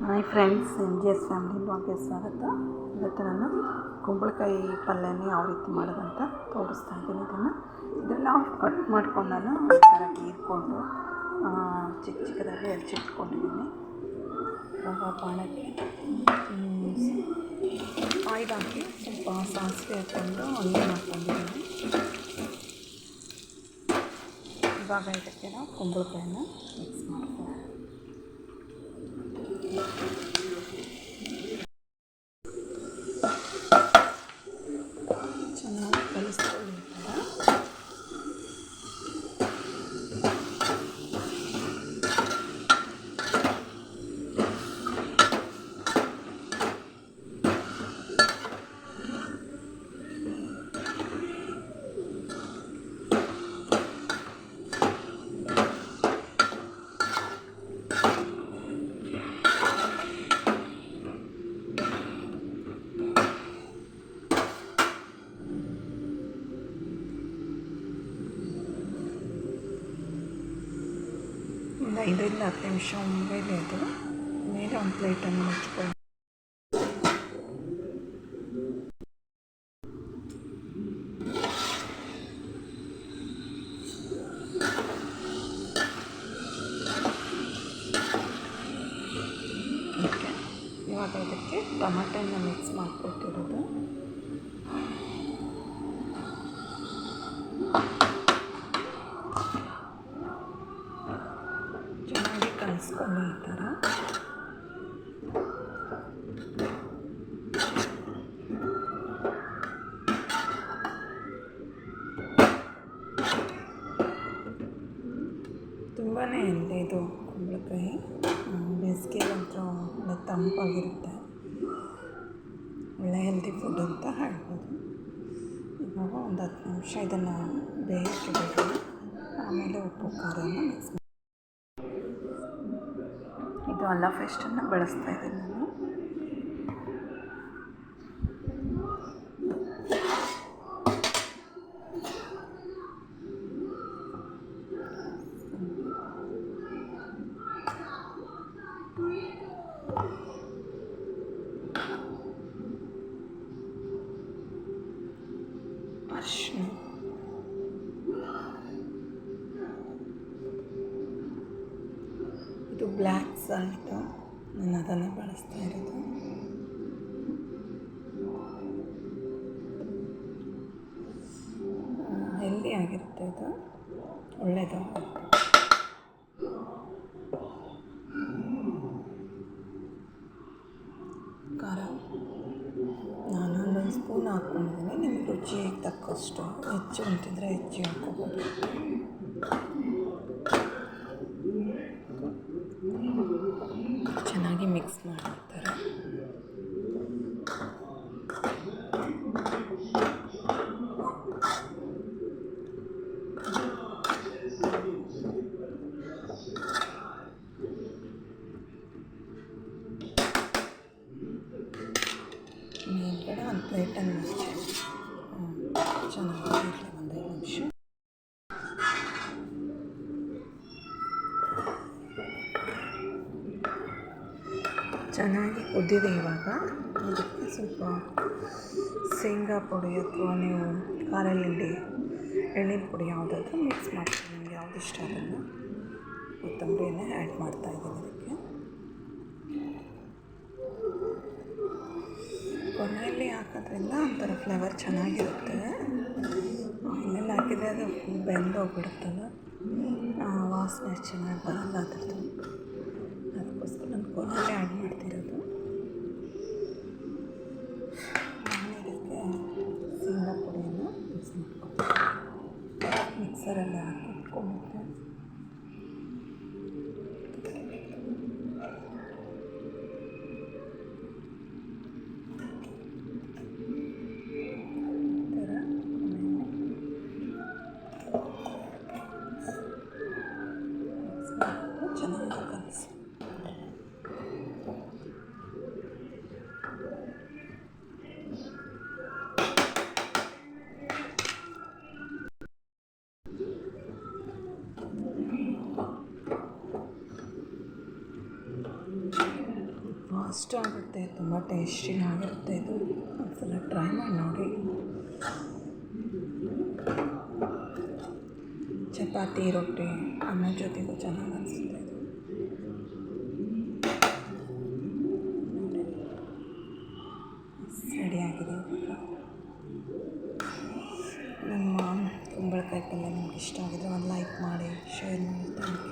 Hi friends, NGS family ಬ್ಲಾಗ್ಗೆ ಸ್ವಾಗತ. ಇವತ್ತು ನಾನು ಕುಂಬಳಕಾಯಿ ಪಲ್ಯನ ಯಾವ ರೀತಿ ಮಾಡೋದಂತ ತೋರಿಸ್ತಾ ಇದ್ದೀನಿ. ಇದೆಲ್ಲ ಕಟ್ ಮಾಡ್ಕೊಂಡು ನಾನು ಈ ಥರ ಗೀರ್ಕೊಂಡು ಚಿಕ್ಕ ಚಿಕ್ಕದಾಗಿ ಹೆಚ್ಚಿಟ್ಕೊಂಡಿದ್ದೀನಿ. ಇವಾಗ ಬಾಣಕ್ಕೆ ಆಯಿಲ್ ಹಾಕಿ ಸ್ವಲ್ಪ ಸಾಸಿವೆ ಹಾಕ್ಕೊಂಡು ಅನ್ನ ಮಾಡ್ಕೊಂಡಿದ್ದೀನಿ. ಇವಾಗ ಇದಕ್ಕೆ ನಾವು ಕುಂಬಳಕಾಯಿನ ಮಿಕ್ಸ್ ಮಾಡ್ತೀವಿ. ಚೆನ್ನಾಗಿ ಕಲಿಸ್ಕೊಳ್ಳಿ. ಒಂದು 5-10 ನಿಮಿಷ ಮೇಲೆ ಅದು ಮೇಲೆ ಒಂದು ಪ್ಲೇಟನ್ನು ಮುಚ್ಕೊಂಡು ಇವಾಗ ಇದಕ್ಕೆ ಟೊಮೆಟೊನ ಮಿಕ್ಸ್ ಮಾಡಿಕೊಟ್ಟಿರೋದು. ಚೆನ್ನಾಗಿ ಕಲಿಸ್ಕೊಳ್ಳಿ ಈ ಥರ. ತುಂಬಾ ಹೆಲ್ದಿ ಇದು ಕುಂಬಳಕಾಯಿ. ಬೇಸಿಗೆಗಂತೂ ಒಳ್ಳೆ ತಂಪಾಗಿರುತ್ತೆ. ಒಳ್ಳೆ ಹೆಲ್ದಿ ಫುಡ್ ಅಂತ ಹೇಳ್ಬೋದು. ಇವಾಗ ಒಂದು 10 ನಿಮಿಷ ಇದನ್ನು ಬೇಯಕ್ಕೆ ಬಿಡಿ. ಆಮೇಲೆ ಉಪ್ಪು ಖಾರನ ಮಿಕ್ಸ್ ಮಾಡಿ. ಇದು ಅಲ್ಲ ಪೇಸ್ಟನ್ನು ಬಳಸ್ತಾ ಇದ್ದೀನಿ ನಾನು. ಅರಿಶಿನ, ಇದು ಬ್ಲ್ಯಾಕ್ ಸಾಲ್ಟು, ನಾನು ಅದನ್ನು ಬಳಸ್ತಾ ಇರೋದು. ಹೆಲ್ದಿ ಆಗಿರುತ್ತೆ, ಇದು ಒಳ್ಳೆಯದು. ಖಾರ ನಾನು 1 ಸ್ಪೂನ್ ಹಾಕ್ಕೊಂಡಿದ್ದೀನಿ. ನಿಮಗೆ ರುಚಿಗೆ ತಕ್ಕಷ್ಟು ಹೆಚ್ಚು ಅಂತಿದ್ರೆ ಹೆಚ್ಚು ಹಾಕ್ಕೋಬೋದು. ಚೆನ್ನಾಗಿ ಮಿಕ್ಸ್ ಮಾಡಿರ್ತಾರೆ. ಮೇಲ್ಗಡೆ ಒಂದು ಪ್ಲೇಟನ್ನು ಮುಚ್ಚಿ ಚೆನ್ನಾಗಿ ಇರಲಿ ಒಂದು 5 ನಿಮಿಷ. ಚೆನ್ನಾಗಿ ಕುದ್ದಿದೆ. ಇವಾಗ ಅದಕ್ಕೆ ಸ್ವಲ್ಪ ಶೇಂಗಾ ಪುಡಿ ಅಥವಾ ನೀವು ಖಾರ ಎಳ್ಳಿನ ಪುಡಿ ಯಾವುದಾದ್ರೂ ಮಿಕ್ಸ್ ಮಾಡ್ತೀನಿ. ನಿಮಗೆ ಯಾವ್ದು ಇಷ್ಟ ಅದನ್ನು ಕೊತ್ತಂಬರಿನೇ ಆ್ಯಡ್ ಮಾಡ್ತಾಯಿದ್ದೀನಿ ಅದಕ್ಕೆ. ಕೊನೆಯಲ್ಲಿ ಹಾಕೋದ್ರಿಂದ ಒಂಥರ ಫ್ಲೇವರ್ ಚೆನ್ನಾಗಿರುತ್ತೆ. ಆಮೇಲೆ ಹಾಕಿದರೆ ಅದು ಬೆಂದೋಗ್ಬಿಡುತ್ತಲ್ಲ, ವಾಸನೆ ಚೆನ್ನಾಗಿ ಬರಲ್ಲ ಅದ್ರದ್ದು. ಅದಕ್ಕೋಸ್ಕರ ನಾನು ಕೊನೆಯಲ್ಲಿ ಆ್ಯಡ್ ಮಾಡ್ತಿರೋದು. ನಾನು ಇದಕ್ಕೆ ಶೇಂಗಾ ಪುಡಿಯನ್ನು ಮಿಕ್ಸ್ ಮಾಡ್ಕೊತೀನಿ. ಮಿಕ್ಸರಲ್ಲಿ ಹಾಕಿ ಇಟ್ಕೊಂಡ್ಬಿಟ್ಟೆ. ಚೆನ್ನಾಗಿ ಕಲಿಸಿ ಇಷ್ಟ ಆಗುತ್ತೆ, ತುಂಬ ಟೇಸ್ಟಿಯಾಗಿರುತ್ತೆ ಇದು. ಒಂದ್ಸಲ ಟ್ರೈ ಮಾಡಿ ನೋಡಿ. ಚಪಾತಿ, ರೊಟ್ಟಿ, ಅನ್ನದ ಜೊತೆಗೂ ಚೆನ್ನಾಗಿ ಅನಿಸುತ್ತೆ ಇದು. ರೆಡಿಯಾಗಿದೆ. ನಮ್ಮ ಕುಂಬಳಕಾಯಿ ಪಲ್ಯ ನಿಮ್ಗೆ ಇಷ್ಟ ಆಗಿದ್ರೆ ಒಂದು ಲೈಕ್ ಮಾಡಿ, ಶೇರ್ ಮಾಡಿ. Thank you.